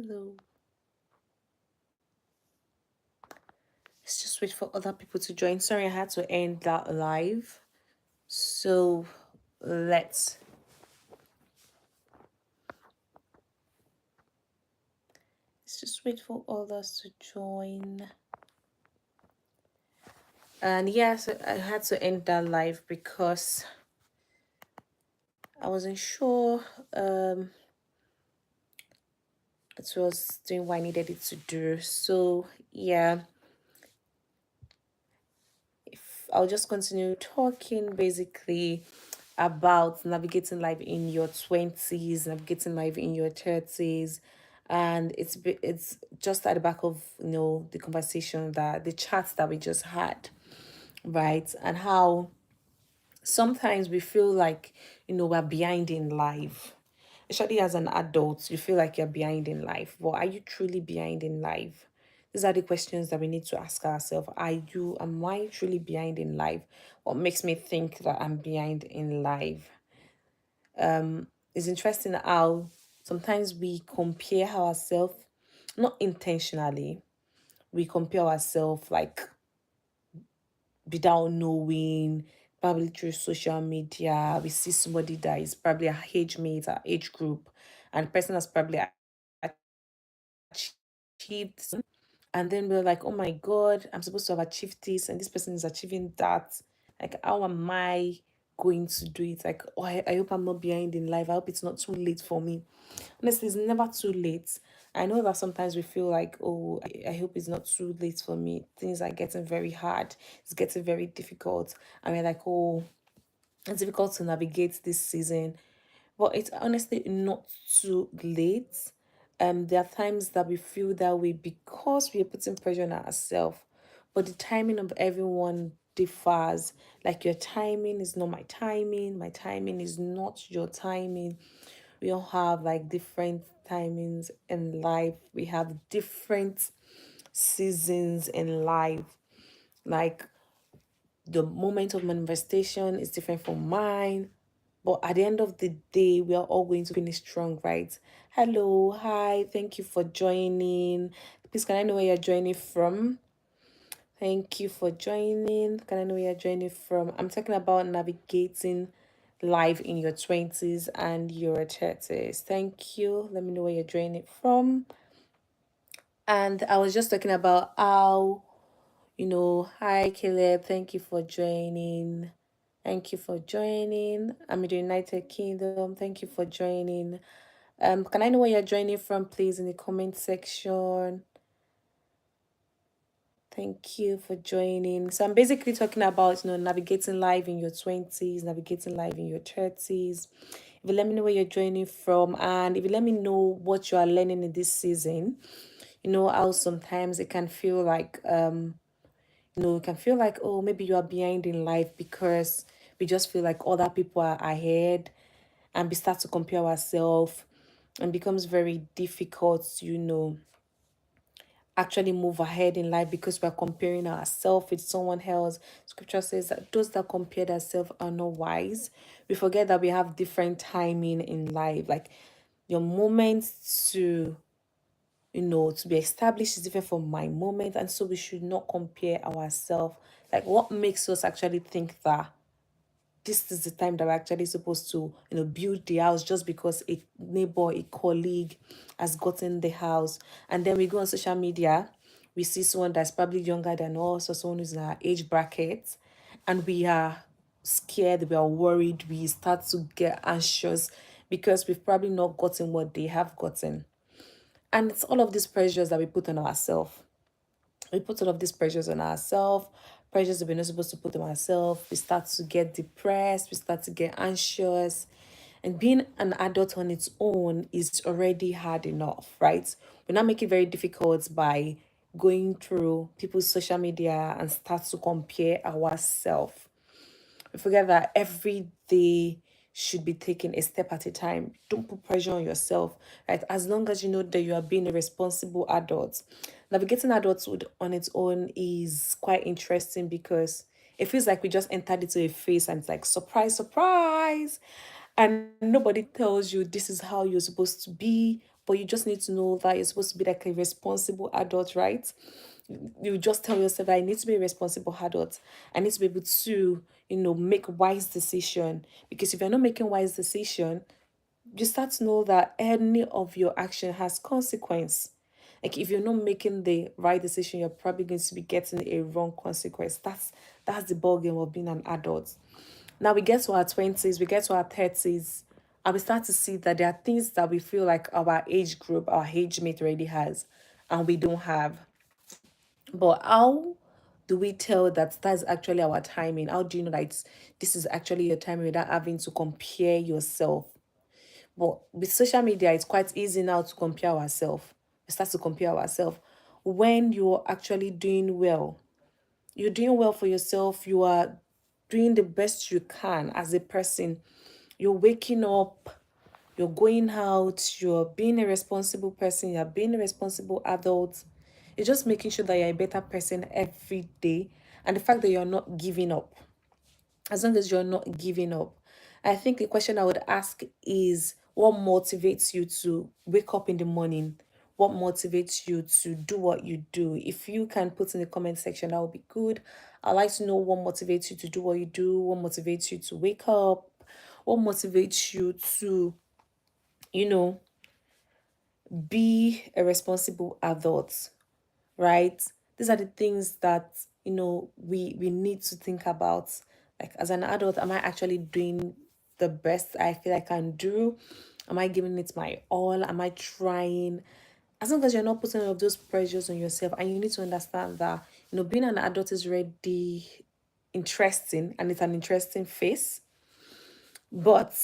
Hello. Let's just wait for other people to join. Sorry, I had to end that live. So let's just wait for others to join. And yes, I had to end that live because I wasn't sure it was doing what I needed it to do. So yeah, if I'll just continue talking basically about navigating life in your 20s, navigating life in your 30s. And it's just at the back of the conversation, that the chat that we just had, right? And how sometimes we feel like we're behind in life, especially as an adult. You feel like you're behind in life, but are you truly behind in life? These are the questions that we need to ask ourselves. Am I truly behind in life? What makes me think that I'm behind in life? It's interesting how sometimes we compare ourselves, not intentionally. We compare ourselves like without knowing, probably through social media. We see somebody that is probably our age mate, our age group, and the person has probably achieved something. And then we're like, oh my God, I'm supposed to have achieved this, and this person is achieving that. Like, how am I going to do it? Like, oh, I hope I'm not behind in life. I hope it's not too late for me. Honestly, it's never too late. I know that sometimes we feel like, oh, I hope it's not too late for me. Things are getting very hard. It's getting very difficult. And we're like, oh, it's difficult to navigate this season. But it's honestly not too late. There are times that we feel that way because we are putting pressure on ourselves. But the timing of everyone differs. Like, your timing is not my timing is not your timing. We all have like different timings in life. We have different seasons in life. Like, the moment of manifestation is different from mine. But at the end of the day, we are all going to finish strong, right? Hello, hi, thank you for joining. Please, can I know where you're joining from? Thank you for joining. Can I know where you're joining from? I'm talking about navigating life in your 20s and your 30s. Thank you. Let me know where you're joining from. And I was just talking about how, hi Caleb, thank you for joining. Thank you for joining. I'm in the United Kingdom. Thank you for joining. Can I know where you're joining from, please, in the comment section? Thank you for joining. So I'm basically talking about, navigating life in your 20s, navigating life in your 30s. If you let me know where you're joining from, and if you let me know what you are learning in this season, how sometimes it can feel like you can feel like, oh, maybe you are behind in life because we just feel like other people are ahead, and we start to compare ourselves, and becomes very difficult actually move ahead in life because we're comparing ourselves with someone else. Scripture says that those that compare themselves are not wise. We forget that we have different timing in life. Like, your moment to to be established is different from my moment, and so we should not compare ourselves. Like, what makes us actually think that this is the time that we're actually supposed to build the house just because a neighbor, a colleague has gotten the house? And then we go on social media, we see someone that's probably younger than us, or someone who's in our age bracket, and we are scared, we are worried, we start to get anxious because we've probably not gotten what they have gotten. And it's all of these pressures that we put on ourselves. We put all of these pressures on ourselves, pressures that we're not supposed to put on ourselves. We start to get depressed, we start to get anxious. And being an adult on its own is already hard enough, right? We're not making it very difficult by going through people's social media and start to compare ourselves. We forget that every day should be taken a step at a time. Don't put pressure on yourself, right? As long as you know that you are being a responsible adult. Navigating adulthood on its own is quite interesting because it feels like we just entered into a phase and it's like, surprise, surprise. And nobody tells you this is how you're supposed to be but you just need to know that you're supposed to be like a responsible adult, right? You just tell yourself that I need to be a responsible adult. I need to be able to, make wise decision. Because if you're not making wise decision, you start to know that any of your action has consequence. Like if you're not making the right decision, you're probably going to be getting a wrong consequence. That's the ball game of being an adult. Now we get to our 20s, we get to our 30s, and we start to see that there are things that we feel like our age group, our age mate already has, and we don't have. But how do we tell that that's actually our timing? How do you know that this is actually your timing without having to compare yourself? But with social media, it's quite easy now to compare ourselves. We start to compare ourselves when you're actually doing well. You're doing well for yourself. You are doing the best you can as a person. You're waking up, you're going out, you're being a responsible person, you're being a responsible adult. You're just making sure that you're a better person every day. And the fact that you're not giving up, as long as you're not giving up. I think the question I would ask is what motivates you to wake up in the morning? What motivates you to do what you do? If you can put in the comment section, that would be good. I'd like to know what motivates you to do what you do, what motivates you to wake up, what motivates you to, you know, be a responsible adult, right? These are the things that we need to think about. Like as an adult, am I actually doing the best I feel I can do? Am I giving it my all? Am I trying? As long as you're not putting all of those pressures on yourself, and you need to understand that being an adult is already interesting, and it's an interesting phase, but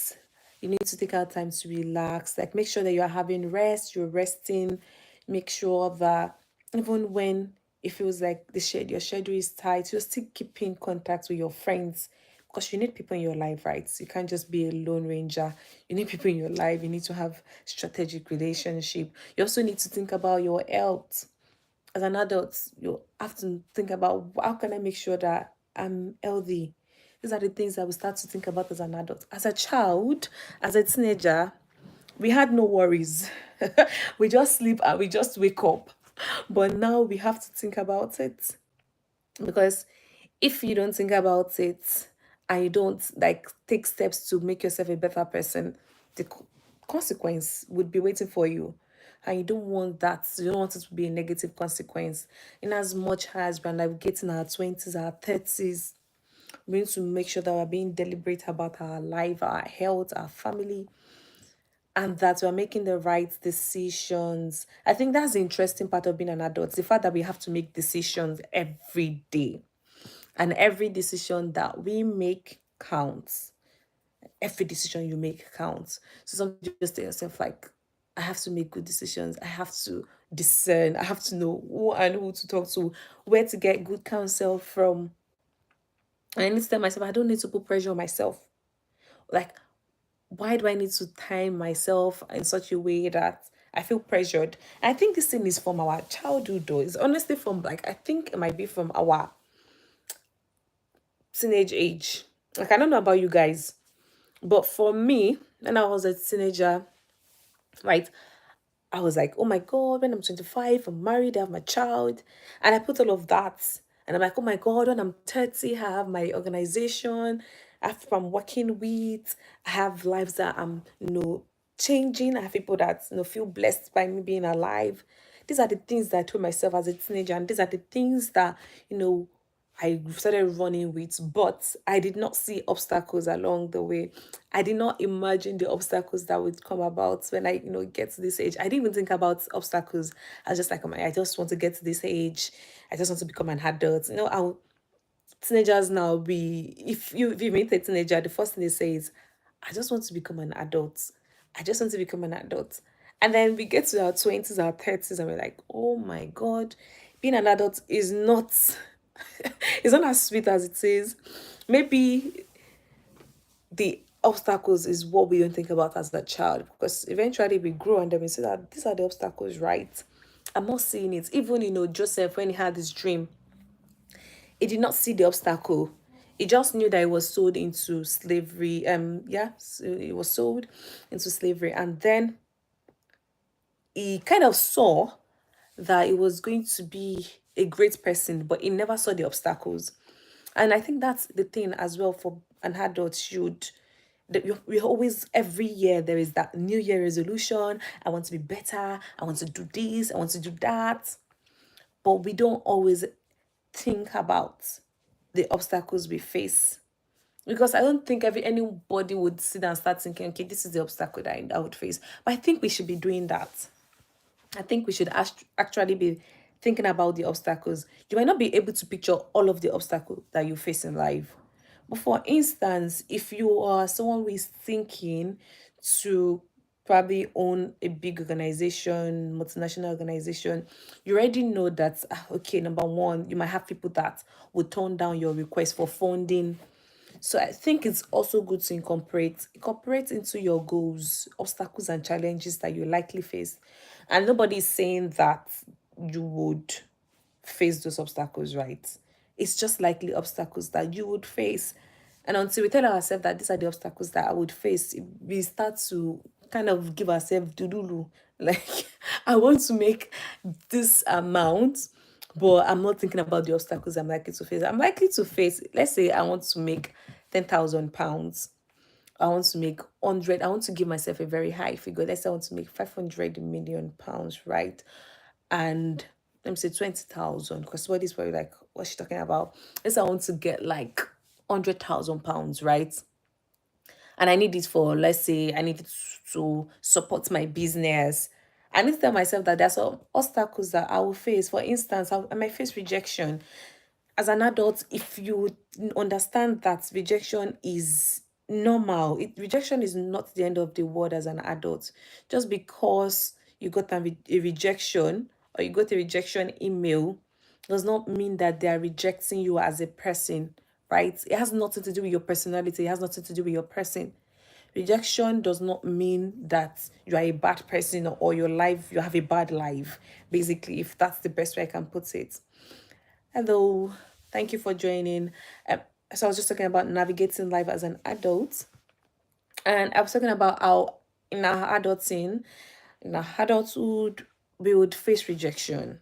you need to take out time to relax. Like make sure that you're having rest, you're resting. Make sure that even when it feels like your schedule is tight, you're still keeping contact with your friends, because you need people in your life, right? You can't just be a lone ranger. You need people in your life. You need to have strategic relationship. You also need to think about your health. As an adult, you have to think about how can I make sure that I'm healthy. These are the things that we start to think about as an adult. As a child, as a teenager, we had no worries. We just sleep and we just wake up. But now we have to think about it, because if you don't think about it and you don't like take steps to make yourself a better person, the consequence would be waiting for you. And you don't want that. You don't want it to be a negative consequence. In as much as we're navigating our 20s, our 30s, we need to make sure that we're being deliberate about our life, our health, our family, and that we're making the right decisions. I think that's the interesting part of being an adult, the fact that we have to make decisions every day. And every decision that we make counts. Every decision you make counts. So sometimes you just tell yourself, like, I have to make good decisions. I have to discern. I have to know who and who to talk to, where to get good counsel from. And I need to tell myself, I don't need to put pressure on myself. Like, why do I need to time myself in such a way that I feel pressured? And I think this thing is from our childhood, though. It's honestly from, like, I think it might be from our teenage age. Like, I don't know about you guys, but for me, when I was a teenager, right, I was like, oh my God, when I'm 25, I'm married, I have my child. And I put all of that. And I'm like, oh my God, when I'm 30, I have my organization, I have people I'm working with, I have lives that I'm, changing. I have people that, feel blessed by me being alive. These are the things that I told myself as a teenager. And these are the things that, I started running with, but I did not see obstacles along the way. I did not imagine the obstacles that would come about when I, get to this age. I didn't even think about obstacles. I was just like, oh my, I just want to get to this age. I just want to become an adult. Our teenagers now, if you meet a teenager, the first thing they say is, I just want to become an adult. I just want to become an adult. And then we get to our 20s, our 30s, and we're like, oh my God, being an adult is not it's not as sweet as it is. Maybe the obstacles is what we don't think about as a child, because eventually we grow and then we see that these are the obstacles, right? I'm not seeing it. Even Joseph, when he had his dream, he did not see the obstacle. He just knew that he was sold into slavery. Yeah, so he was sold into slavery, and then he kind of saw that he was going to be a great person, but he never saw the obstacles. And I think that's the thing as well for an adult should. That we always, every year, there is that New Year resolution. I want to be better. I want to do this. I want to do that. But we don't always think about the obstacles we face. Because I don't think anybody would sit down and start thinking, okay, this is the obstacle that I would face. But I think we should be doing that. I think we should actually be thinking about the obstacles. You might not be able to picture all of the obstacles that you face in life. But for instance, if you are someone who is thinking to probably own a big organization, multinational organization, you already know that, okay, number one, you might have people that will turn down your request for funding. So I think it's also good to incorporate into your goals obstacles and challenges that you likely face. And nobody is saying that you would face those obstacles, right? It's just likely obstacles that you would face. And until we tell ourselves that these are the obstacles that I would face, we start to kind of give ourselves dudulu. Like, I want to make this amount, but I'm not thinking about the obstacles I'm likely to face. I'm likely to face, let's say I want to make £10,000. I want to make 100. I want to give myself a very high figure. Let's say I want to make £500 million, right? And let me say 20,000, because what is probably like, what's she talking about? Let's say I want to get like £100,000, right? And I need it for, let's say, I need it to support my business. I need to tell myself that there's some obstacles that I will face. For instance, I might face rejection. As an adult, if you understand that rejection is normal, rejection is not the end of the world as an adult. Just because you got a rejection or you got a rejection email does not mean that they are rejecting you as a person, right? It has nothing to do with your personality, it has nothing to do with your person. Rejection does not mean that you are a bad person or your life, you have a bad life, basically, if that's the best way I can put it. Hello, thank you for joining. So I was just talking about navigating life as an adult, and I was talking about how in our adulting, in our adulthood, we would face rejection.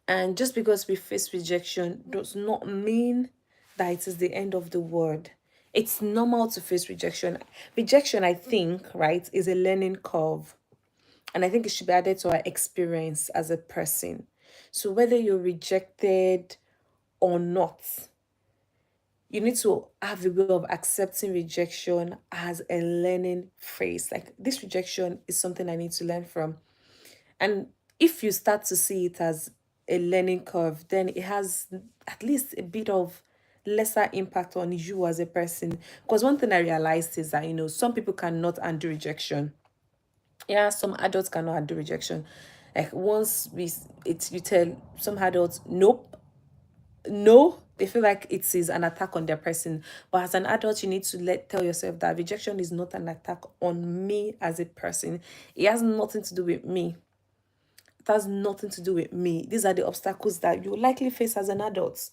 And just because we face rejection does not mean that it is the end of the world. It's normal to face rejection. Rejection, I think, right, is a learning curve. And I think it should be added to our experience as a person. So whether you're rejected or not, you need to have the way of accepting rejection as a learning phase. Like, this rejection is something I need to learn from. And if you start to see it as a learning curve, then it has at least a bit of lesser impact on you as a person. Because one thing I realized is that, some people cannot undo rejection. Yeah, some adults cannot undo rejection. Like, once you tell some adults, nope, no, they feel like it is an attack on their person. But as an adult, you need to tell yourself that rejection is not an attack on me as a person. It has nothing to do with me. It has nothing to do with me. These are the obstacles that you likely face as an adult.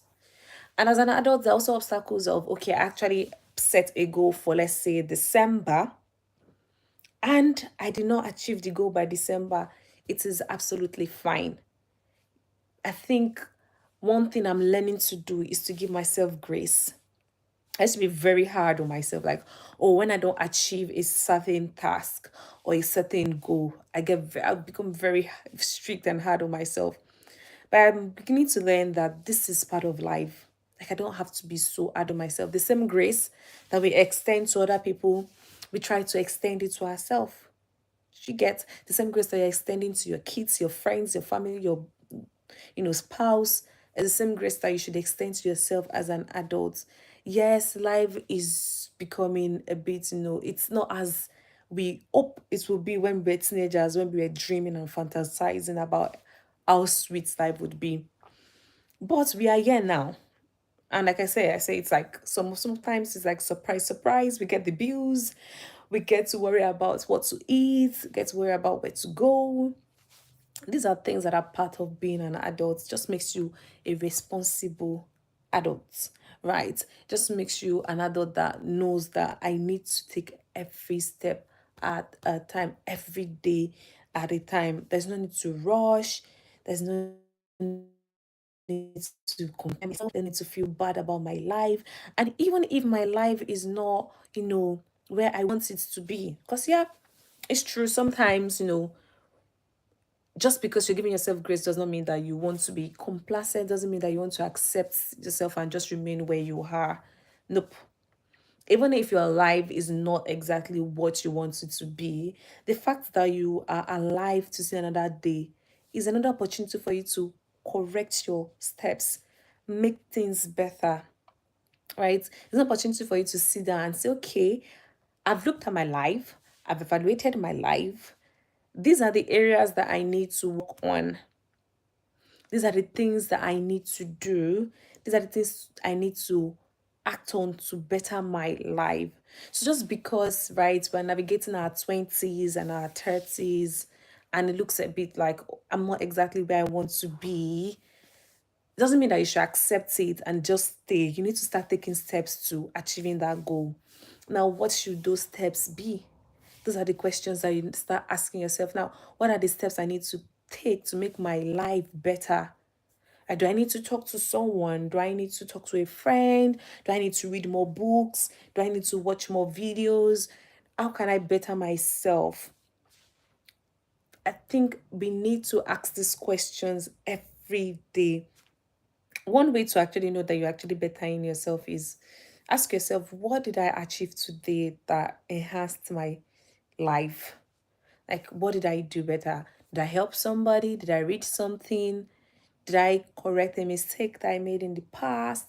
And as an adult, there are also obstacles of, okay, I actually set a goal for, let's say, December, and I did not achieve the goal by December. It is absolutely fine. I think one thing I'm learning to do is to give myself grace. I used to be very hard on myself, like, oh, when I don't achieve a certain task or a certain goal, I become very strict and hard on myself. But I'm beginning to learn that this is part of life. Like, I don't have to be so hard on myself. The same grace that we extend to other people, we try to extend it to ourselves. You get the same grace that you're extending to your kids, your friends, your family, your spouse, is the same grace that you should extend to yourself as an adult. Yes, life is becoming a bit, it's not as we hope it will be when we were teenagers, when we were dreaming and fantasizing about how sweet life would be. But we are here now. And like I say it's like sometimes it's like surprise, surprise. We get the bills, we get to worry about what to eat, get to worry about where to go. These are things that are part of being an adult. It just makes you a responsible adult, right? Just makes you an adult that knows that I need to take every step at a time, every day. at a time. There's no need to rush. There's no need to compare myself. There's no need to feel bad about my life. And even if my life is not, where I want it to be. Because yeah, it's true. Sometimes, just because you're giving yourself grace does not mean that you want to be complacent, doesn't mean that you want to accept yourself and just remain where you are. Nope. Even if your life is not exactly what you want it to be, the fact that you are alive to see another day is another opportunity for you to correct your steps, make things better, right? It's an opportunity for you to sit down and say, okay, I've looked at my life, I've evaluated my life. These are the areas that I need to work on. These are the things that I need to do. These are the things I need to act on to better my life. So just because, right, we're navigating our 20s and our 30s and it looks a bit like I'm not exactly where I want to be, doesn't mean that you should accept it and just stay. You need to start taking steps to achieving that goal. Now, what should those steps be? Those are the questions that you start asking yourself. Now, what are the steps I need to take to make my life better? Do I need to talk to someone? Do I need to talk to a friend? Do I need to read more books? Do I need to watch more videos? How can I better myself? I think we need to ask these questions every day. One way to actually know that you're actually bettering yourself is ask yourself, what did I achieve today that enhanced my life? Like, what did I do better? Did I help somebody? Did I read something? Did I correct a mistake that I made in the past?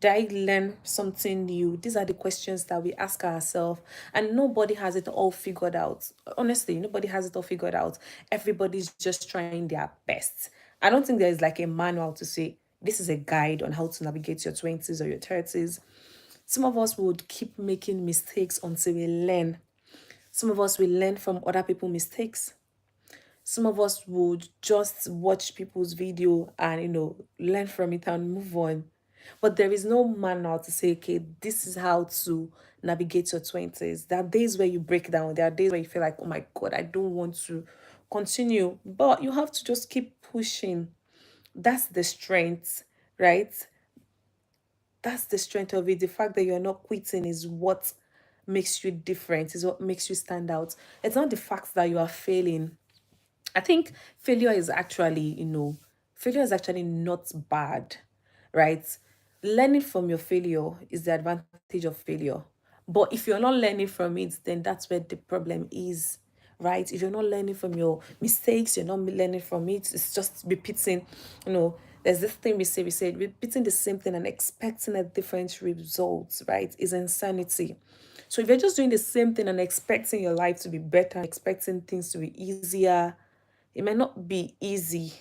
Did I learn something new? These are the questions that we ask ourselves, and nobody has it all figured out. Honestly, nobody has it all figured out. Everybody's just trying their best. I don't think there's like a manual to say this is a guide on how to navigate your 20s or your 30s. Some of us would keep making mistakes until we learn. Some of us will learn from other people's mistakes. Some of us would just watch people's video and learn from it and move on. But there is no manual to say, okay, this is how to navigate your 20s. There are days where you break down. There are days where you feel like, oh my God, I don't want to continue. But you have to just keep pushing. That's the strength, right? That's the strength of it. The fact that you're not quitting is what makes you different, is what makes you stand out. It's not the fact that you are failing. I think failure is actually not bad, right? Learning from your failure is the advantage of failure. But if you're not learning from it, then that's where the problem is, right? If you're not learning from your mistakes, you're not learning from it, it's just repeating, there's this thing we say, repeating the same thing and expecting a different result, right? Is insanity. So if you're just doing the same thing and expecting your life to be better, expecting things to be easier, it might not be easy.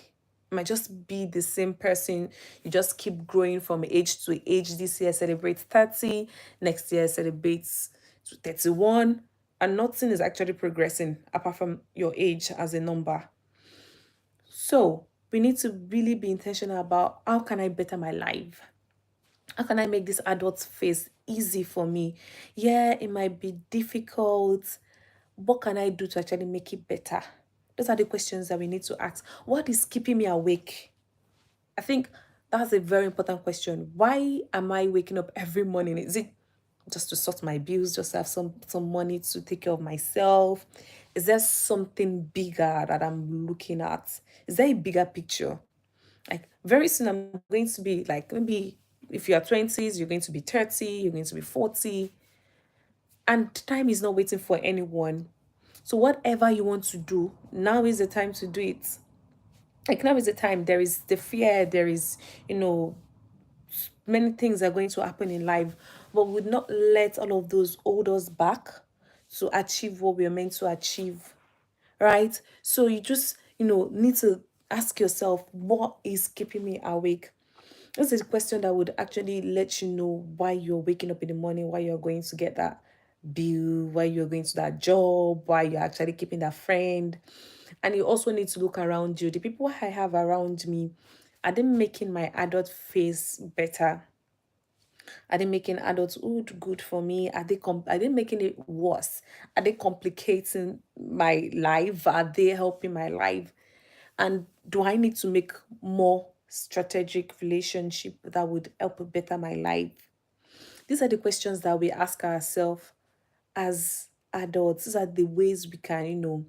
It might just be the same person. You just keep growing from age to age. This year celebrates 30, next year celebrates 31, and nothing is actually progressing apart from your age as a number. So we need to really be intentional about how can I better my life? How can I make this adult phase easy for me? Yeah, it might be difficult. What can I do to actually make it better? Those are the questions that we need to ask. What is keeping me awake? I think that's a very important question. Why am I waking up every morning? Is it just to sort my bills, just to have some money to take care of myself? Is there something bigger that I'm looking at? Is there a bigger picture? Like very soon I'm going to be like, maybe if you're 20s, you're going to be 30, you're going to be 40, and time is not waiting for anyone. So whatever you want to do, now is the time to do it. Like now is the time. There is the fear, there is, you know, many things are going to happen in life, but we would not let all of those hold us back to achieve what we are meant to achieve, right? So you just, need to ask yourself, what is keeping me awake? This is a question that would actually let you know why you're waking up in the morning, why you're going to get that bill, why you're going to that job, why you're actually keeping that friend. And you also need to look around you. The people I have around me, are they making my adult face better? Are they making adulthood good for me? Are they making it worse? Are they complicating my life? Are they helping my life? And do I need to make more strategic relationship that would help better my life? These are the questions that we ask ourselves as adults. These are the ways we can,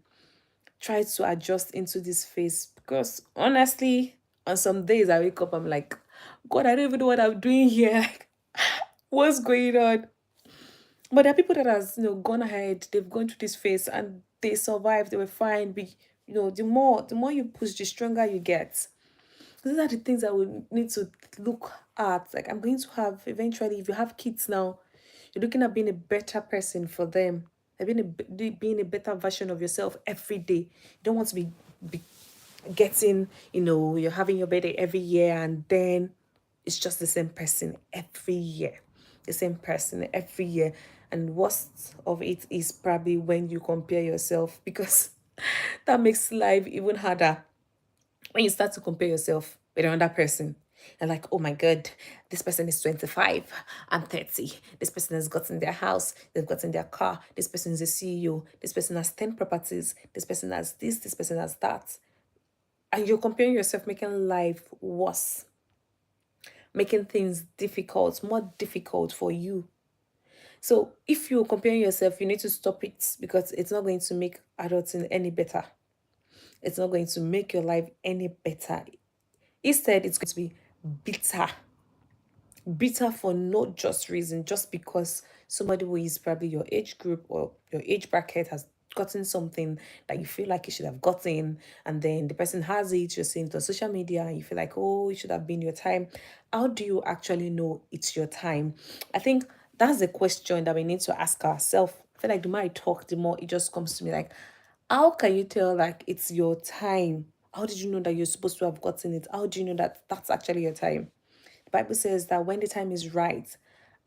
try to adjust into this phase. Because honestly, on some days I wake up, I'm like, God, I don't even know what I'm doing here. Like, what's going on? But there are people that has, gone ahead, they've gone through this phase and they survived, they were fine. The more you push, the stronger you get. These are the things that we need to look at. Like, I'm going to have eventually, if you have kids now, you're looking at being a better person for them, like being a better version of yourself every day. You don't want to be getting, you're having your birthday every year and then it's just the same person every year. The same person every year. And worst of it is probably when you compare yourself, because that makes life even harder when you start to compare yourself with another person. And like, oh my God, this person is 25, I'm 30. This person has gotten their house, they've gotten their car, this person is a CEO, this person has 10 properties, this person has this person has that. And you're comparing yourself, making life worse, making things difficult, more difficult for you. So if you're comparing yourself, you need to stop it, because it's not going to make adulting any better. It's not going to make your life any better. Instead, it's going to be bitter. Bitter for no just reason, just because somebody who is probably your age group or your age bracket has gotten something that you feel like you should have gotten, and then the person has it, you're seeing it on social media, and you feel like, oh, it should have been your time. How do you actually know it's your time? I think that's the question that we need to ask ourselves. I feel like the more I talk, the more it just comes to me like, how can you tell like it's your time? How did you know that you're supposed to have gotten it? How do you know that that's actually your time? The Bible says that when the time is right,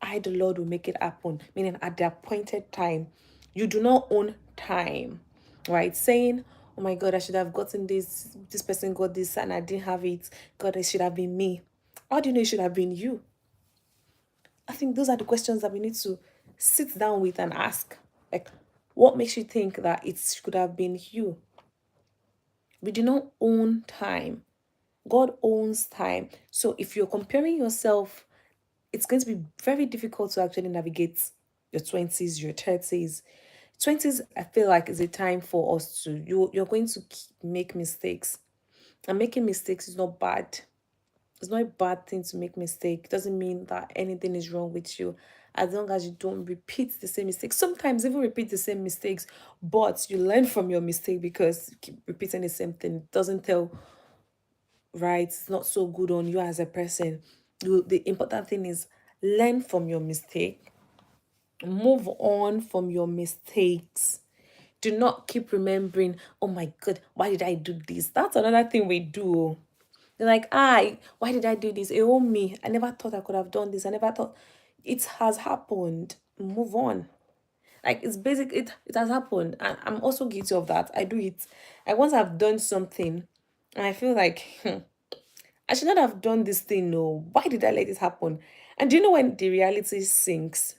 I, the Lord, will make it happen. Meaning, at the appointed time, you do not own time, right? Saying, oh my God, I should have gotten this, this person got this, and I didn't have it. God, it should have been me. How do you know it should have been you? I think those are the questions that we need to sit down with and ask. Like, what makes you think that it should have been you? We do not own time. God owns time. So if you're comparing yourself, it's going to be very difficult to actually navigate your 20s, your 30s. 20s, I feel like, is a time for us to, you're going to make mistakes. And making mistakes is not bad. It's not a bad thing to make mistake. It doesn't mean that anything is wrong with you, as long as you don't repeat the same mistakes. Sometimes even repeat the same mistakes, but you learn from your mistake, because you keep repeating the same thing. It doesn't tell right. It's not so good on you as a person. The important thing is learn from your mistake, move on from your mistakes. Do not keep remembering, oh my God, why did I do this? That's another thing we do. They're like, why did I do this? Oh me, I never thought I could have done this. I never thought. It has happened. Move on. Like, it's basic, it has happened. And I'm also guilty of that. I do it. I once have done something and I feel like I should not have done this thing. No, why did I let this happen? And do you know when the reality sinks?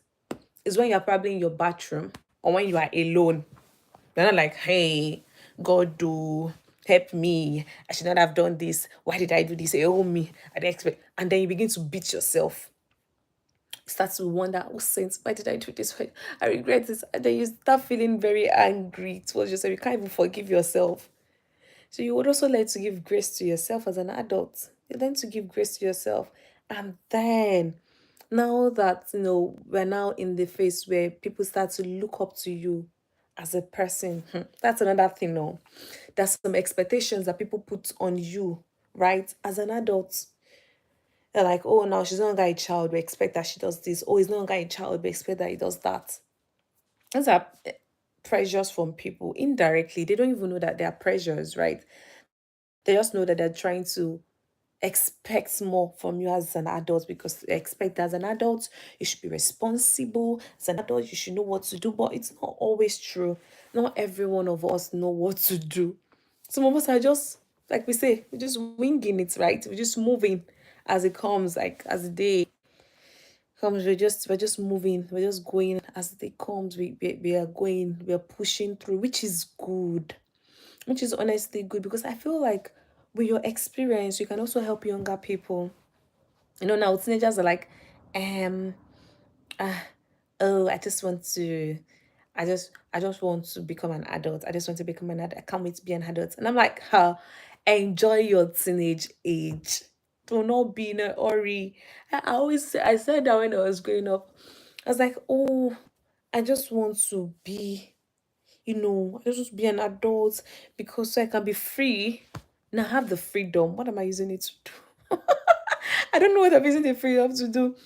Is when you're probably in your bathroom or when you are alone. You're not like, hey, God, do help me. I should not have done this. Why did I do this? Oh me, I didn't expect. And then you begin to beat yourself. You start to wonder, oh saints, why did I do this? Why? I regret this. And then you start feeling very angry towards yourself. You can't even forgive yourself. So you would also learn to give grace to yourself as an adult. You learn to give grace to yourself. And then now that we're now in the phase where people start to look up to you as a person. That's another thing. No, there's some expectations that people put on you, right? As an adult. They're like, oh, now she's no longer a child. We expect that she does this. Oh, he's no longer a child. We expect that he does that. Those are pressures from people indirectly. They don't even know that they are pressures, right? They just know that they're trying to expect more from you as an adult, because they expect that as an adult you should be responsible. As an adult, you should know what to do, but it's not always true. Not every one of us know what to do. Some of us are just, like we say, we're just winging it, right? We're just moving as it comes, like as the day comes, we're just moving, we're just going as they comes, we are going, we are pushing through, which is good, which is honestly good, because I feel like with your experience you can also help younger people. Now teenagers are like, um ah, oh, I just want to become an adult. I just want to become an adult. I can't wait to be an adult. And I'm like, enjoy your teenage age. Do not be in a hurry. I said that when I was growing up. I was like, oh, I just want to be, I just want to be an adult, because so I can be free. Now I have the freedom. What am I using it to do? I don't know what I'm using the freedom to do.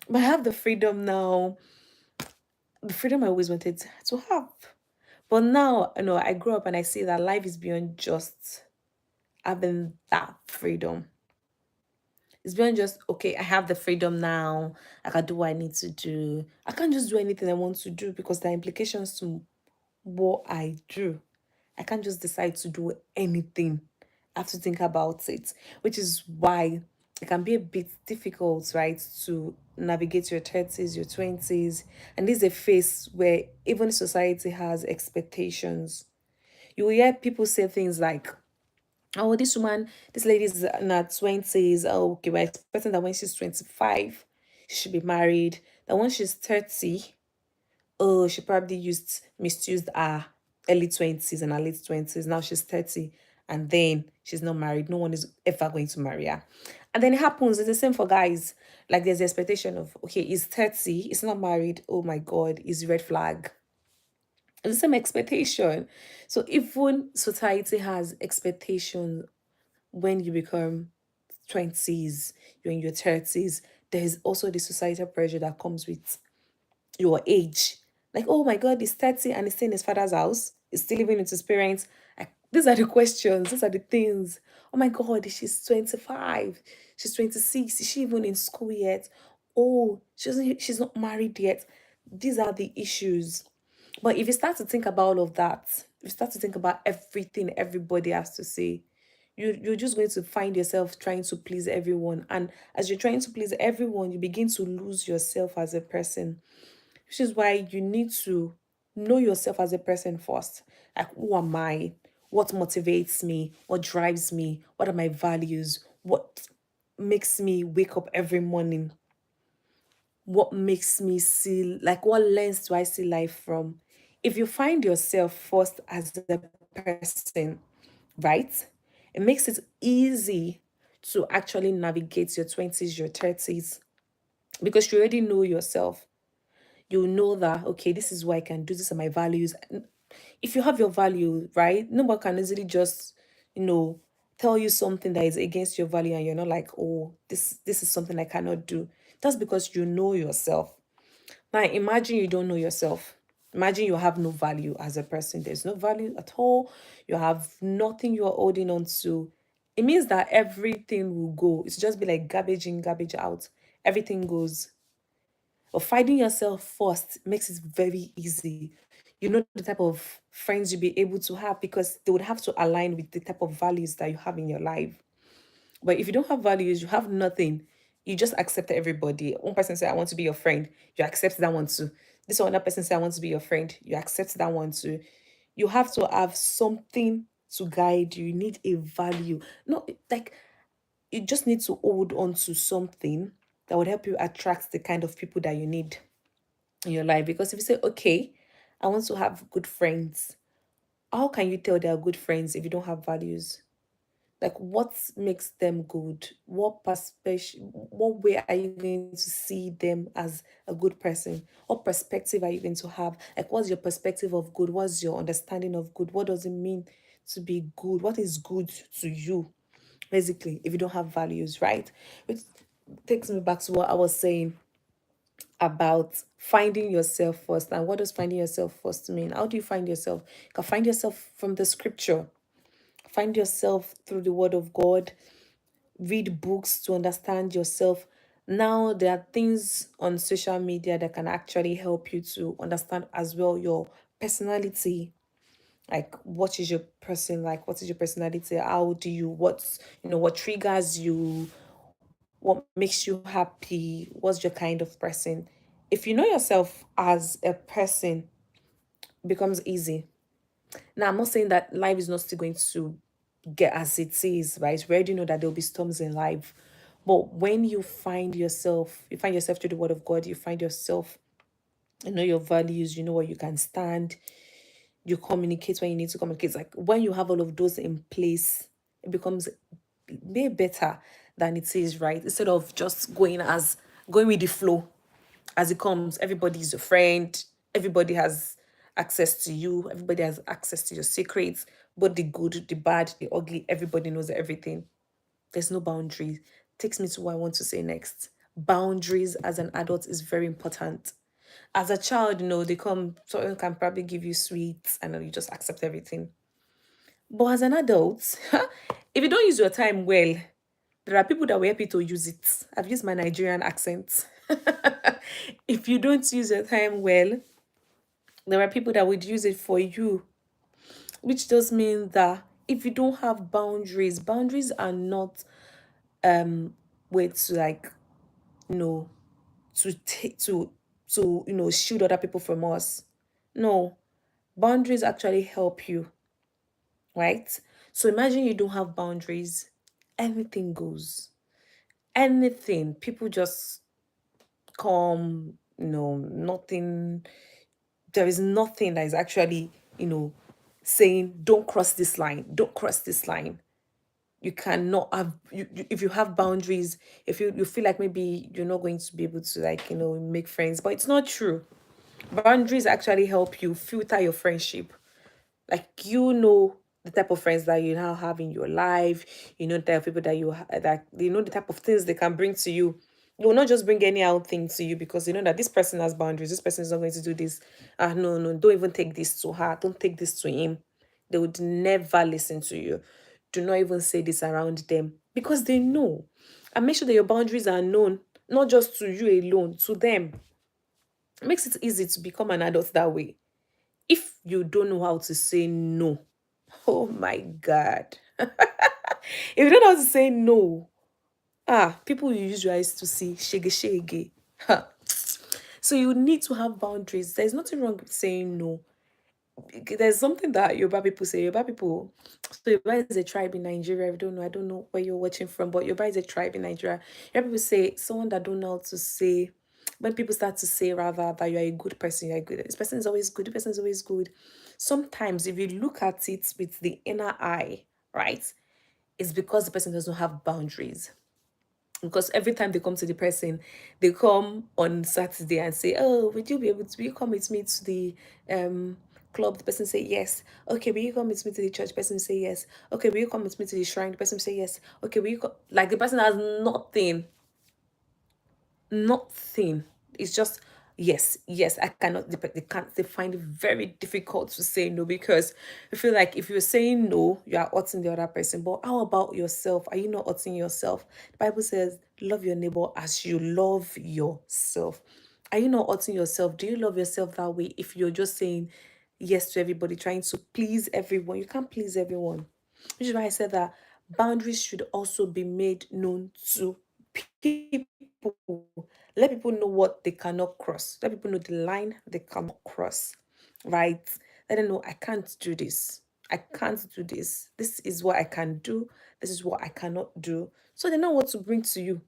But I have the freedom now, the freedom I always wanted to have. But now, I grow up and I see that life is beyond just having that freedom. It's beyond just, okay, I have the freedom now. I can do what I need to do. I can't just do anything I want to do, because there are implications to what I do. I can't just decide to do anything. I have to think about it, which is why it can be a bit difficult, right, to navigate your 30s, your 20s. And this is a phase where even society has expectations. You will hear people say things like, oh, this woman, this lady is in her 20s. Oh, okay, we're expecting that when she's 25, she should be married. That when she's 30, oh, she probably misused her early 20s and her late 20s. Now she's 30 and then she's not married. No one is ever going to marry her. And then it happens, it's the same for guys. Like there's the expectation of, okay, he's 30, he's not married. Oh my God, is red flag. It's the same expectation. So even society has expectations when you become 20s, you're in your 30s. There is also the societal pressure that comes with your age. Like, oh my God, he's 30 and he's staying in his father's house. He's still living with his parents. Like, these are the questions. These are the things. Oh my God, she's 25. She's 26. Is she even in school yet? Oh, she's not married yet. These are the issues. But if you start to think about all of that, if you start to think about everything everybody has to say, you're just going to find yourself trying to please everyone. And as you're trying to please everyone, you begin to lose yourself as a person, which is why you need to know yourself as a person first. Like, who am I? What motivates me? What drives me? What are my values? What makes me wake up every morning? What makes me see, like, what lens do I see life from? If you find yourself first as a person, right? It makes it easy to actually navigate your 20s, your 30s, because you already know yourself. You know that, okay, this is what I can do, these are my values. And if you have your value, right, nobody can easily just, you know, tell you something that is against your value and you're not like, oh, this is something I cannot do. That's because you know yourself. Now imagine you don't know yourself. Imagine you have no value as a person. There's no value at all. You have nothing you're holding on to. It means that everything will go. It's just be like garbage in, garbage out. Everything goes. But finding yourself first makes it very easy. You know the type of friends you'll be able to have, because they would have to align with the type of values that you have in your life. But if you don't have values, you have nothing. You just accept everybody. One person say, I want to be your friend. You accept that one too. This other person say, I want to be your friend. You accept that one too. You have to have something to guide you. You need a value. Not like, you just need to hold on to something that would help you attract the kind of people that you need in your life. Because if you say, okay, I want to have good friends, how can you tell they are good friends if you don't have values? Like, what makes them good? What perspective, what way are you going to see them as a good person? What perspective are you going to have? Like, what's your perspective of good? What's your understanding of good? What does it mean to be good? What is good to you? Basically, if you don't have values, right? Which takes me back to what I was saying about finding yourself first. And what does finding yourself first mean? How do you find yourself? You can find yourself from the scripture, find yourself through the word of God, read books to understand yourself. Now, there are things on social media that can actually help you to understand as well your personality. Like, what is your person like? What is your personality? How do you, what triggers you? what makes you happy, what's your kind of person. If you know yourself as a person, it becomes easy. Now, I'm not saying that life is not still going to get as it is, right? We already know that there'll be storms in life. But when you find yourself through the word of God, you find yourself, you know your values, you know what you can stand, you communicate when you need to communicate. Like when you have all of those in place, it becomes way better than it is, right? Instead of just going with the flow as it comes. Everybody's your friend, everybody has access to you, everybody has access to your secrets, but the good, the bad, the ugly, everybody knows everything. There's no boundaries. Takes me to what I want to say next. Boundaries as an adult is very important. As a child, they come, someone can probably give you sweets and then you just accept everything. But as an adult, if you don't use your time well, there are people that will help you to use it. I've used my Nigerian accent. If you don't use your time well, there are people that would use it for you, which does mean that if you don't have boundaries are not ways to like, you know, to take to shield other people from us. No, boundaries actually help you, right? So imagine you don't have boundaries, anything goes. Anything. People just come, nothing. There is nothing that is actually, saying, don't cross this line, don't cross this line. You cannot have if you have boundaries, if you feel like maybe you're not going to be able to like, make friends, but it's not true. Boundaries actually help you filter your friendship. Like the type of friends that you now have in your life, the type of people that that the type of things they can bring to you. They will not just bring any out thing to you because you know that this person has boundaries. This person is not going to do this. Ah, no, no, don't even take this to her. Don't take this to him. They would never listen to you. Do not even say this around them because they know. And make sure that your boundaries are known, not just to you alone, to them. It makes it easy to become an adult that way. If you don't know how to say no, oh my God. If you don't know how to say no, people you use your eyes to see, shege shege. Ha. So you need to have boundaries. There's nothing wrong with saying no. There's something that Yoruba people say. Yoruba people, so Yoruba is a tribe in Nigeria. I don't know where you're watching from, but Yoruba is a tribe in Nigeria. Yoruba people say someone that don't know how to say, when people start to say rather that you're a good person, you're a good, this person is always good, this person is always good. Sometimes if you look at it with the inner eye, right, it's because the person doesn't have boundaries. Because every time they come to the person, they come on Saturday and say, "Oh, will you come with me to the club?" The person say yes. Okay, will you come with me to the church? The person say yes. Okay, will you come with me to the shrine? The person say yes. Okay, will you come? Like the person has nothing. It's just yes, yes. I cannot. They can't. They find it very difficult to say no because I feel like if you're saying no, you are hurting the other person. But how about yourself? Are you not hurting yourself? The Bible says, "Love your neighbor as you love yourself." Are you not hurting yourself? Do you love yourself that way? If you're just saying yes to everybody, trying to please everyone, you can't please everyone. Which is why I said that boundaries should also be made known to people. Let people know what they cannot cross. Let people know the line they cannot cross. Right? Let them know I can't do this. I can't do this. This is what I can do. This is what I cannot do. So they know what to bring to you.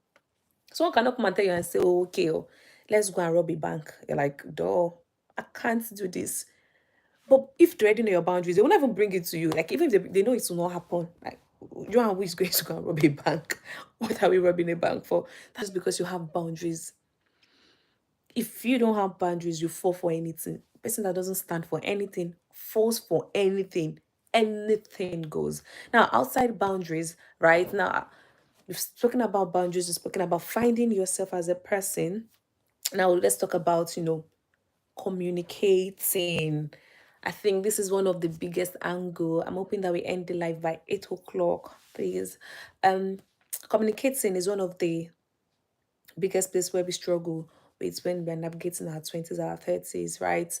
Someone cannot come and tell you and say, oh, okay, let's go and rob a bank. You're like, duh, I can't do this. But if they already know your boundaries, they won't even bring it to you. Like even if they know it will not happen. Like you and who is going to go and rob a bank? What are we robbing a bank for? That's because you have boundaries. If you don't have boundaries, you fall for anything. Person that doesn't stand for anything falls for anything. Anything goes. Now, outside boundaries, right now, we've spoken about boundaries. We've spoken about finding yourself as a person. Now, let's talk about communicating. I think this is one of the biggest angle. I'm hoping that we end the live by 8 o'clock, please. Um, Communicating is one of the biggest place where we struggle with when we're navigating our 20s, our 30s, right?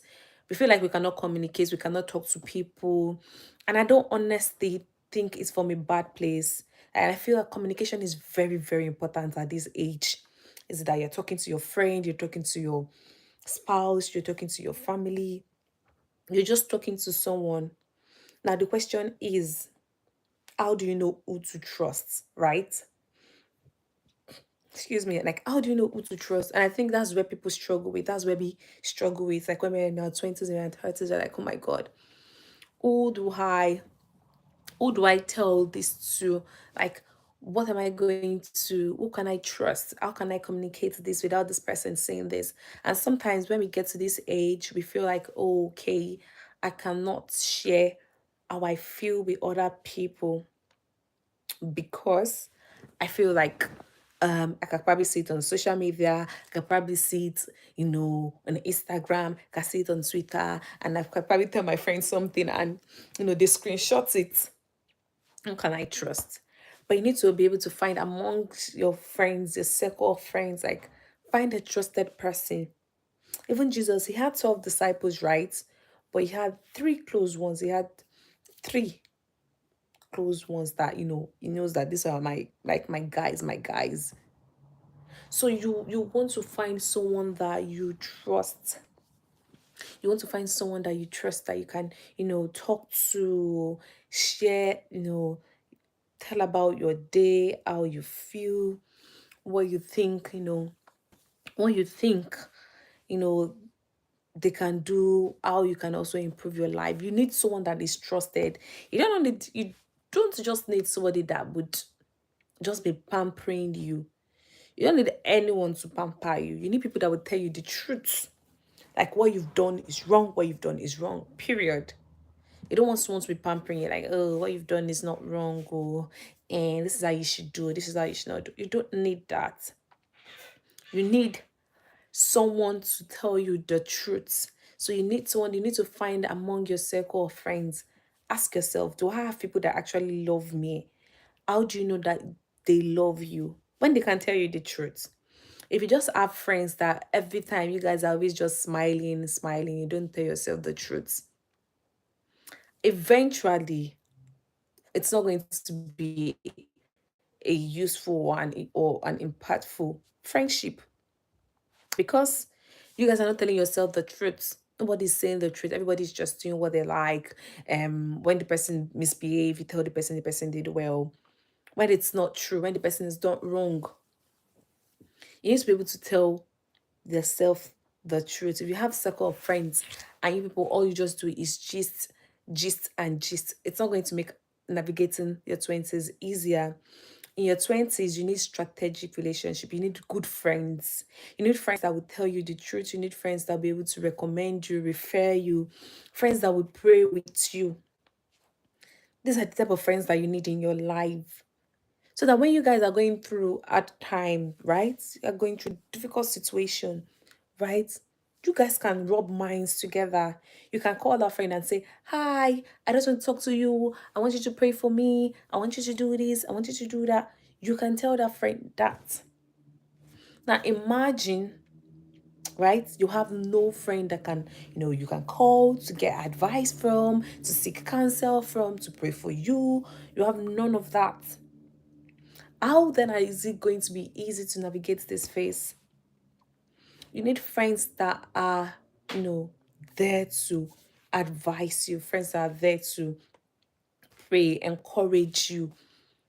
We feel like we cannot communicate, we cannot talk to people. And I don't honestly think it's from a bad place. And I feel that communication is very, very important at this age. Is that you're talking to your friend, you're talking to your spouse, you're talking to your family, you're just talking to someone. Now, the question is, how do you know who to trust, right? Excuse me, like, how do you know who to trust? And I think that's where people struggle with. That's where we struggle with. Like, when we're in our 20s and our 30s, we're like, oh my God, who do I who do I tell this to? Like, what am I going to, who can I trust? How can I communicate this without this person saying this? And sometimes when we get to this age, we feel like, oh, okay, I cannot share how I feel with other people because I feel like I can probably see it on social media, I can probably see it, on Instagram, I can see it on Twitter, and I can probably tell my friends something and they screenshot it. Who can I trust? But you need to be able to find amongst your friends, your circle of friends, like find a trusted person. Even Jesus, he had 12 disciples, right? But he had three close ones. He had three close ones that he knows that these are my guys, my guys. So you want to find someone that you trust. You want to find someone that you trust, that you can talk to, share, tell about your day, how you feel, what you think, what you think, you know, they can do, how you can also improve your life. You need someone that is trusted. You don't just need somebody that would just be pampering you. You don't need anyone to pamper you. You need people that will tell you the truth. Like, what you've done is wrong, what you've done is wrong. Period. You don't want someone to be pampering you like, oh, what you've done is not wrong, or and this is how you should do it, this is how you should not do. You don't need that. You need someone to tell you the truth. So you need to find among your circle of friends. Ask yourself, do I have people that actually love me? How do you know that they love you? When they can tell you the truth. If you just have friends that every time you guys are always just smiling, smiling, you don't tell yourself the truth, eventually it's not going to be a useful one or an impactful friendship because you guys are not telling yourself the truth. Nobody's saying the truth. Everybody's just doing what they like. When the person misbehave, you tell the person did well. When it's not true, when the person is done wrong, you need to be able to tell yourself the truth. If you have a circle of friends and you people all you just do is gist, it's not going to make navigating your 20s easier. In your 20s, you need strategic relationship. You need good friends. You need friends that will tell you the truth. You need friends that will be able to recommend you, refer you, friends that will pray with you. These are the type of friends that you need in your life. So that when you guys are going through hard time, right? You're going through difficult situation, right? You guys can rub minds together. You can call that friend and say, hi, I just want to talk to you. I want you to pray for me. I want you to do this. I want you to do that. You can tell that friend that. Now imagine, right? You have no friend that can, you can call to get advice from, to seek counsel from, to pray for you. You have none of that. How then is it going to be easy to navigate this phase? You need friends that are, there to advise you, friends that are there to pray, encourage you.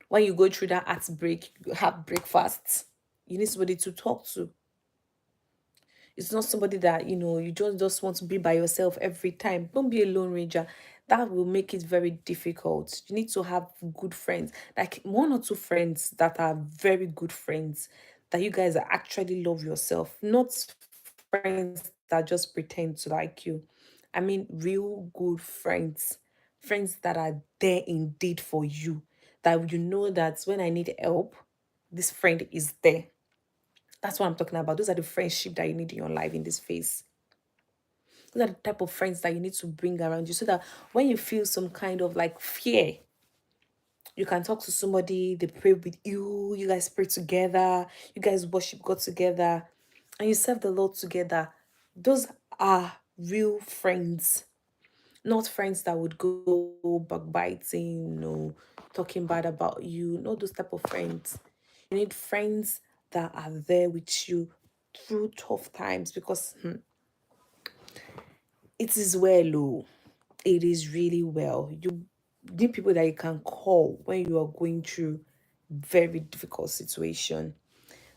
When you go through that heartbreak, you have breakfasts. You need somebody to talk to. It's not somebody that, you just want to be by yourself every time. Don't be a lone ranger. That will make it very difficult. You need to have good friends, like one or two friends that are very good friends, that you guys actually love yourself, not friends that just pretend to like you. I mean, real good friends, friends that are there indeed for you, that you know that when I need help, this friend is there. That's what I'm talking about. Those are the friendship that you need in your life in this phase. Those are the type of friends that you need to bring around you so that when you feel some kind of like fear, you can talk to somebody, they pray with you, you guys pray together, you guys worship God together, and you serve the Lord together. Those are real friends, not friends that would go backbiting, talking bad about you, not those type of friends. You need friends that are there with you through tough times, because it is well, oh, it is really well. You need people that you can call when you are going through very difficult situation.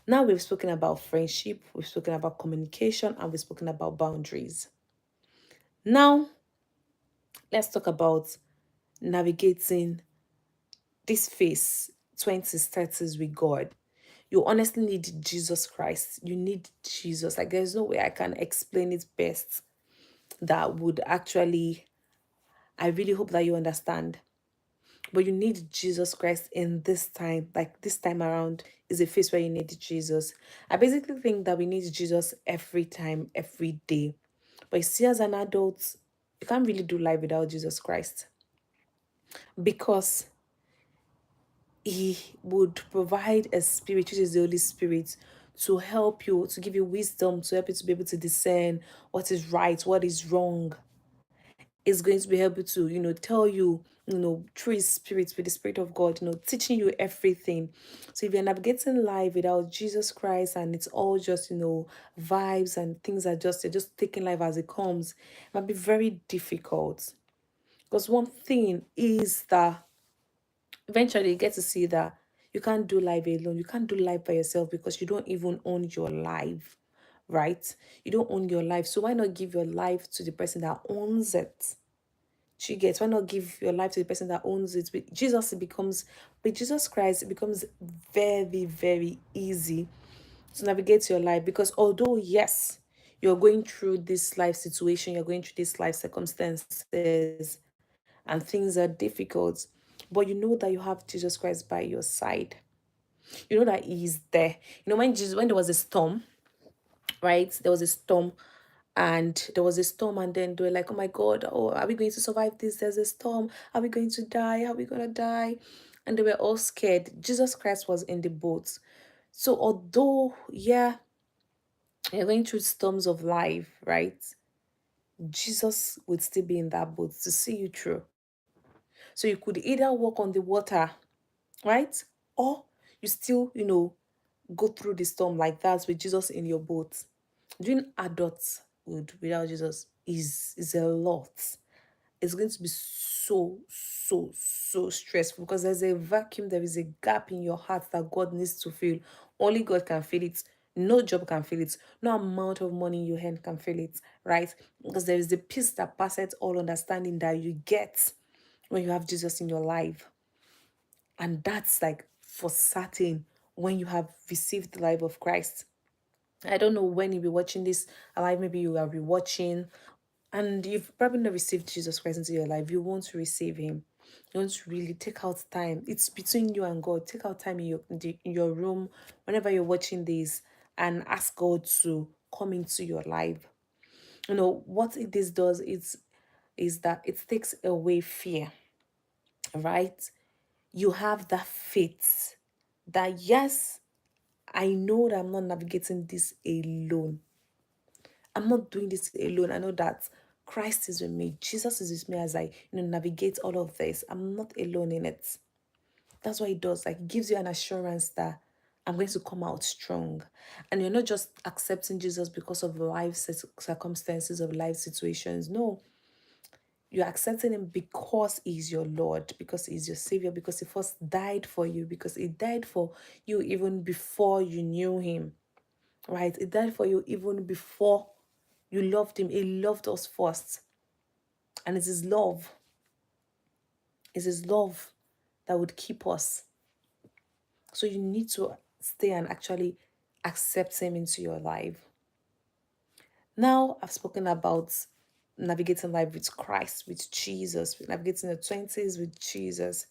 Now we've spoken about friendship, we've spoken about communication, and we've spoken about boundaries. Now let's talk about navigating this phase, 20s, 30s with God. You honestly need Jesus Christ. You need Jesus. Like, there's no way I can explain it best that would actually, I really hope that you understand. But you need Jesus Christ in this time. Like, this time around is a phase where you need Jesus. I basically think that we need Jesus every time, every day. But you see, as an adult, you can't really do life without Jesus Christ, because he would provide a spirit, which is the Holy Spirit, to help you, to give you wisdom, to help you to be able to discern what is right, what is wrong. Is going to be able to, tell you, through his spirit, with the spirit of God, teaching you everything. So if you're navigating life without Jesus Christ, and it's all just, vibes and things are just, you're just taking life as it comes, it might be very difficult. Because one thing is that eventually you get to see that you can't do life alone. You can't do life by yourself, because you don't even own your life, right? You don't own your life. So why not give your life to the person that owns it? Do you get? Why not give your life to the person that owns it? With Jesus, it becomes, with Jesus Christ, it becomes very, very easy to navigate your life. Because although, yes, you're going through this life situation, you're going through this life circumstances, and things are difficult, but you know that you have Jesus Christ by your side. You know that He's there. When there was a storm, right? There was a storm, and then they were like, "Oh my God, oh, are we going to survive this? There's a storm. Are we going to die? Are we gonna die?" And they were all scared. Jesus Christ was in the boat. So although, yeah, you're going through storms of life, right? Jesus would still be in that boat to see you through. So you could either walk on the water, right? Or you still, go through the storm like that with Jesus in your boat. Doing adulthood without Jesus is a lot. It's going to be so, so, so stressful, because there's a vacuum, there is a gap in your heart that God needs to fill. Only God can fill it. No job can fill it. No amount of money you earn can fill it, right? Because there is the peace that passes all understanding that you get when you have Jesus in your life. And that's like for certain when you have received the life of Christ. I don't know when you'll be watching this alive, maybe you are rewatching, and you've probably not received Jesus Christ into your life. You want to receive him. You want to really take out time. It's between you and God. Take out time in your room whenever you're watching this, and ask God to come into your life. What this does is that it takes away fear, right? You have that faith that, yes, I know that I'm not navigating this alone. I'm not doing this alone. I know that Christ is with me. Jesus is with me as I, navigate all of this. I'm not alone in it. That's what it does. Like, it gives you an assurance that I'm going to come out strong. And you're not just accepting Jesus because of life circumstances, of life situations. No, you're accepting him because he's your Lord, because he's your Savior, because he first died for you, because he died for you even before you knew him, right? He died for you even before you loved him. He loved us first. And it's his love that would keep us. So you need to stay and actually accept him into your life. Now I've spoken about navigating life with Christ, with Jesus, navigating the 20s with Jesus.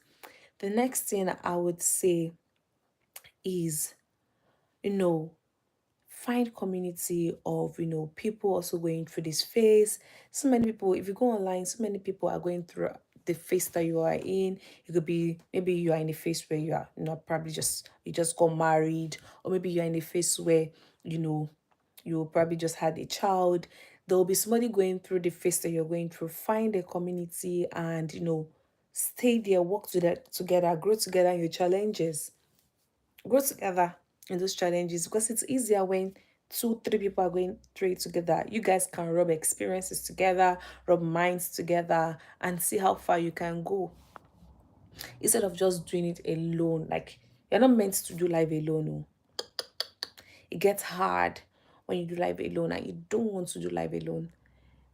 The next thing I would say is, you know, find community of, people also going through this phase. So many people, if you go online, so many people are going through the phase that you are in. It could be, maybe you are in a phase where you are, probably you just got married, or maybe you're in a phase where, you probably just had a child. There will be somebody going through the phase that you're going through. Find a community and, Stay there, work together, grow together in your challenges. Grow together in those challenges because it's easier when two, three people are going through it together. You guys can rub experiences together, rub minds together, and see how far you can go instead of just doing it alone. Like, you're not meant to do life alone. Oh. It gets hard when you do life alone, and you don't want to do life alone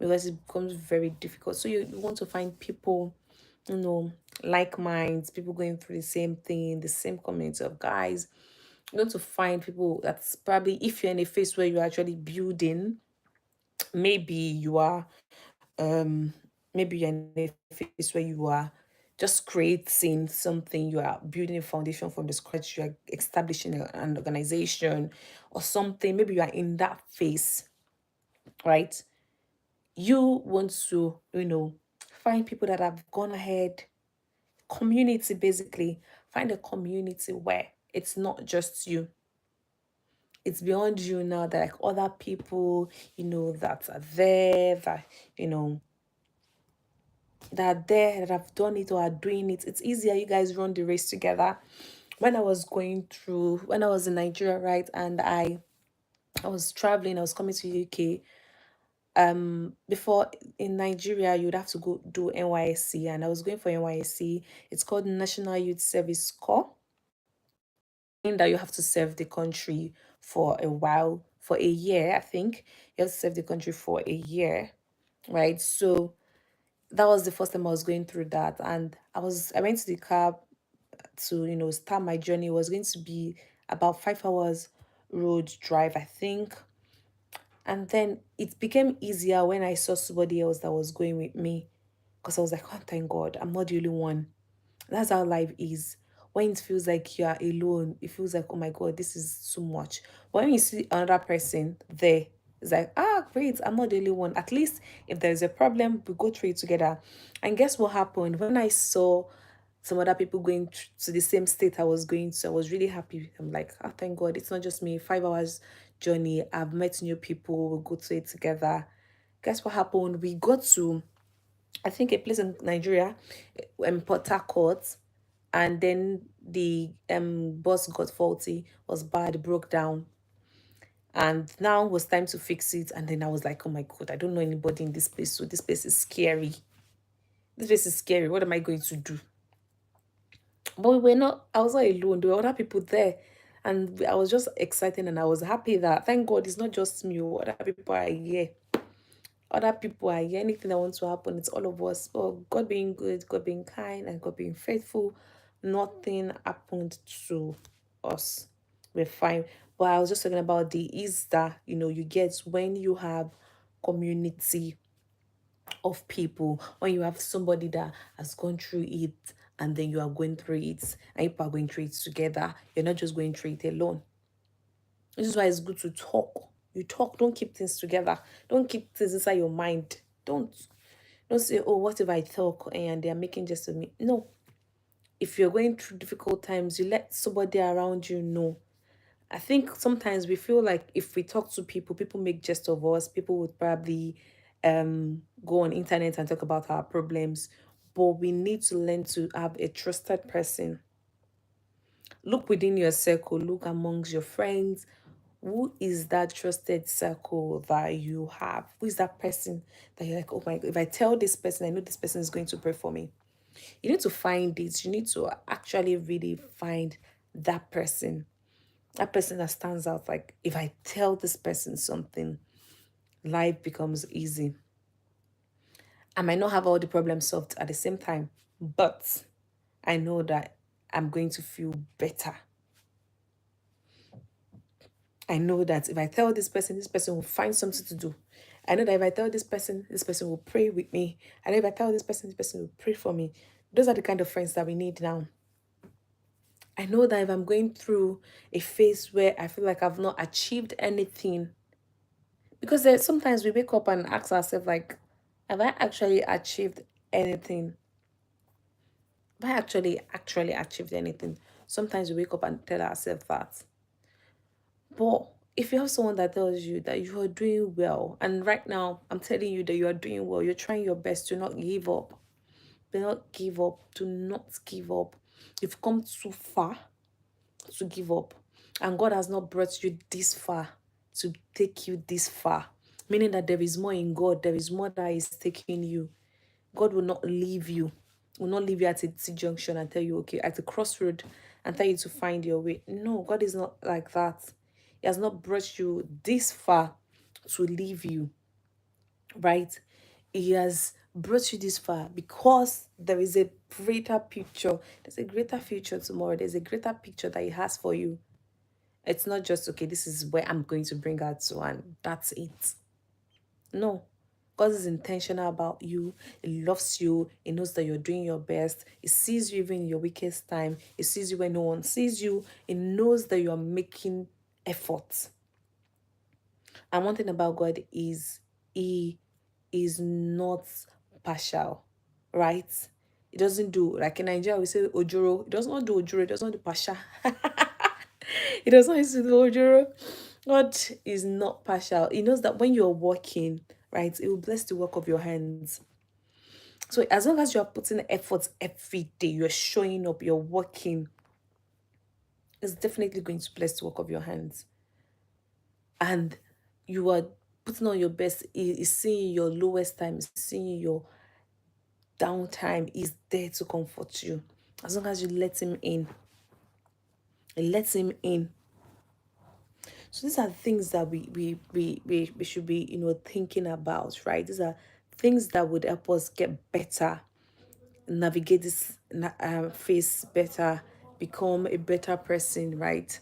because it becomes very difficult. So you want to find people, you know, like minds, people going through the same thing, the same community of guys. You want to find people that's probably, if you're in a phase where you're actually building, maybe you are um maybe you're in a phase where you are just creating something, you are building a foundation from the scratch, you are establishing an organization or something, maybe you are in that phase, right? You want to, find people that have gone ahead, community basically. Find a community where it's not just you, it's beyond you now, that like other people, that are there, that, you know, that are there, that have done it or are doing it. It's easier. You guys run the race together. When I was in Nigeria, right, and I was traveling, I was coming to UK. Before, in Nigeria, you would have to go do NYSC, and I was going for NYSC. It's called National Youth Service Corps, mean that you have to serve the country for a while, for a year, I think. You have to serve the country for a year, right? So that was the first time I was going through that. And I went to the car to, start my journey. It was going to be about 5 hours road drive, I think. And then it became easier when I saw somebody else that was going with me. Because I was like, oh, thank God, I'm not the only one. That's how life is. When it feels like you are alone, it feels like, oh my God, this is too much. But when you see another person there, it's like, ah, great, I'm not the only one. At least if there's a problem, we go through it together. And guess what happened? When I saw some other people going to the same state I was going to, I was really happy. I'm like, oh, thank God, it's not just me. 5 hours journey. I've met new people. We'll go to it together. Guess what happened? We got to, I think, a place in Nigeria, Port Harcourt, and then the bus got faulty, was bad, broke down, and now was time to fix it. And then I was like, oh my God, I don't know anybody in this place, so this place is scary. This place is scary. What am I going to do? But we were not. I was not alone. There were other people there, and I was just excited, and I was happy that, thank God, it's not just me. Other people are here. Other people are here. Anything that wants to happen, it's all of us. But God being good, God being kind, and God being faithful, nothing happened to us. We're fine. But I was just talking about the ease that, you get when you have community of people, when you have somebody that has gone through it, and then you are going through it, and you are going through it together. You're not just going through it alone. This is why it's good to talk. You talk, don't keep things together. Don't keep things inside your mind. Don't. Don't say, oh, what if I talk and they're making just of me? No. If you're going through difficult times, you let somebody around you know. I think sometimes we feel like if we talk to people, people make jest of us. People would probably go on internet and talk about our problems. But we need to learn to have a trusted person. Look within your circle, look amongst your friends. Who is that trusted circle that you have? Who is that person that you're like, oh my God, if I tell this person, I know this person is going to pray for me? You need to find it. You need to actually really find that person. That person that stands out. Like, if I tell this person something, life becomes easy. I might not have all the problems solved at the same time, but I know that I'm going to feel better. I know that if I tell this person will find something to do. I know that if I tell this person will pray with me. I know if I tell this person will pray for me. Those are the kind of friends that we need now. I know that if I'm going through a phase where I feel like I've not achieved anything, because sometimes we wake up and ask ourselves, like, have I actually achieved anything? Have I actually achieved anything? Sometimes we wake up and tell ourselves that. But if you have someone that tells you that you are doing well, and right now I'm telling you that you are doing well, you're trying your best to not give up. Do not give up. Do not give up. You've come too far to give up. And God has not brought you this far to take you this far. Meaning that there is more in God. There is more that is taking you. God will not leave you. Will not leave you at a T junction and tell you, okay, at the crossroad and tell you to find your way. No, God is not like that. He has not brought you this far to leave you, right? He has brought you this far because there is a greater picture. There's a greater future tomorrow. There's a greater picture that He has for you. It's not just, okay, this is where I'm going to bring her to, and that's it. No. God is intentional about you. He loves you. He knows that you're doing your best. He sees you even in your weakest time. He sees you when no one sees you. He knows that you're making efforts. And one thing about God is He is not partial, right? It doesn't do, like in Nigeria we say ojoro. It does not do ojoro. It does not do partial. It does not used to do ojoro. God is not partial. He knows that when you're working, right, it will bless the work of your hands. So as long as you're putting efforts every day, you're showing up, you're working, it's definitely going to bless the work of your hands. And you are putting on your best. Is seeing your lowest time, is seeing your downtime, is there to comfort you. As long as you let Him in. Let Him in. So these are things that we should be, thinking about, right? These are things that would help us get better, navigate this phase better, become a better person, right?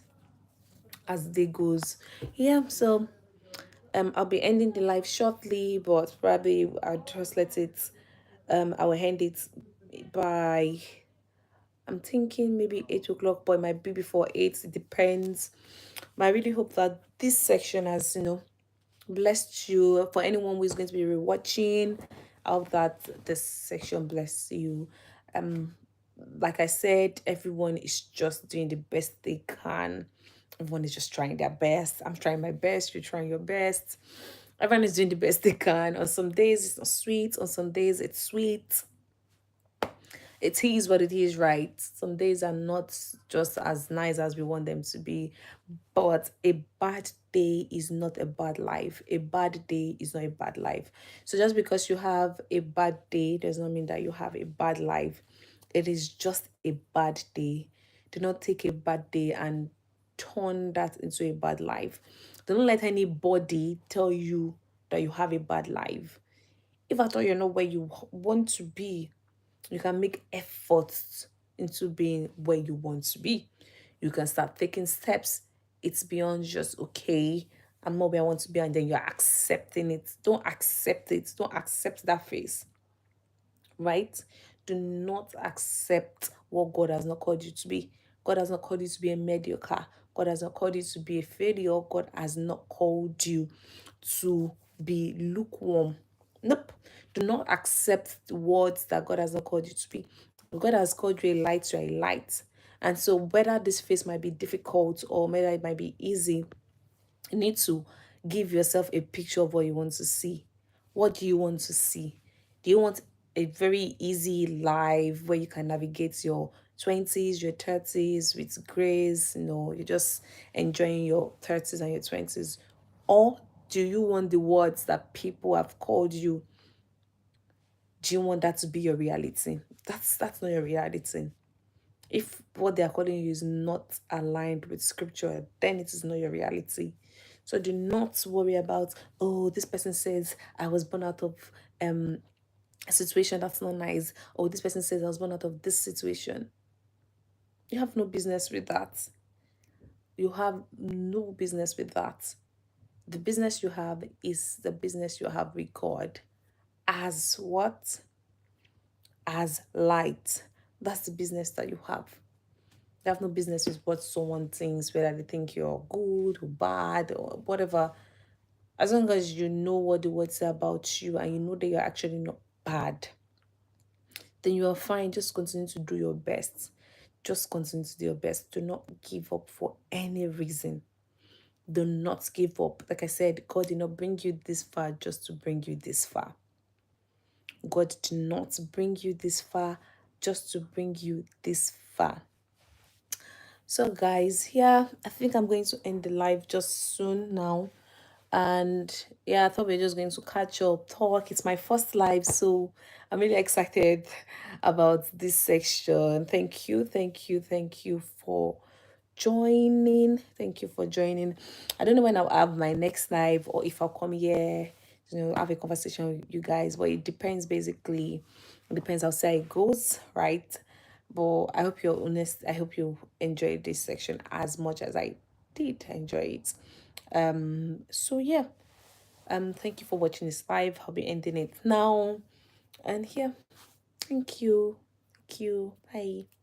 As the day goes. Yeah, so I'll be ending the live shortly, but probably I'll just let it I will end it by, I'm thinking maybe 8 o'clock, but it might be before 8. It depends. But I really hope that this section has, blessed you. For anyone who is going to be rewatching, I hope that this section bless you. Um, like I said, everyone is just doing the best they can. Everyone is just trying their best. I'm trying my best. You're trying your best. Everyone is doing the best they can. On some days it's not sweet. On some days it's sweet. It is what it is, right? Some days are not just as nice as we want them to be, but a bad day is not a bad life. A bad day is not a bad life. So just because you have a bad day does not mean that you have a bad life. It is just a bad day. Do not take a bad day and turn that into a bad life. Don't let anybody tell you that you have a bad life. If at all you're not where you want to be, you can make efforts into being where you want to be. You can start taking steps. It's beyond just, okay, I'm not where I want to be, and then you're accepting it. Don't accept it. Don't accept that face, right? Do not accept what God has not called you to be. God has not called you to be a mediocre. God has not called you to be a failure. God has not called you to be lukewarm. Nope. Do not accept the words that God has not called you to be. God has called you a light, you're a light. And so whether this phase might be difficult or whether it might be easy, you need to give yourself a picture of what you want to see. What do you want to see? Do you want a very easy life where you can navigate your 20s, your 30s with grace? You're just enjoying your 30s and your 20s. Or do you want the words that people have called you? Do you want that to be your reality? That's not your reality. If what they are calling you is not aligned with scripture, then it is not your reality. So do not worry about, oh, this person says I was born out of a situation that's not nice. Or this person says I was born out of this situation. You have no business with that. You have no business with that. The business you have is the business you have with God. As what? As light. That's the business that you have. You have no business with what someone thinks, whether they think you're good or bad or whatever. As long as you know what the words say about you and you know that you're actually not bad, then you are fine. Just continue to do your best. Just continue to do your best. Do not give up for any reason. Do not give up. Like I said, God did not bring you this far just to bring you this far. God did not bring you this far just to bring you this far. So guys, yeah, I think I'm going to end the live just soon now. And yeah, I thought we are just going to catch up, talk. It's my first live, so I'm really excited about this section. Thank you, thank you, thank you for joining. Thank you for joining. I don't know when I'll have my next live or if I'll come here, have a conversation with you guys, but it depends basically. It depends how say it goes, right? But I hope you're honest. I hope you enjoyed this section as much as I did enjoy it. So yeah, thank you for watching this live. I'll be ending it now. And yeah, thank you. Thank you. Bye.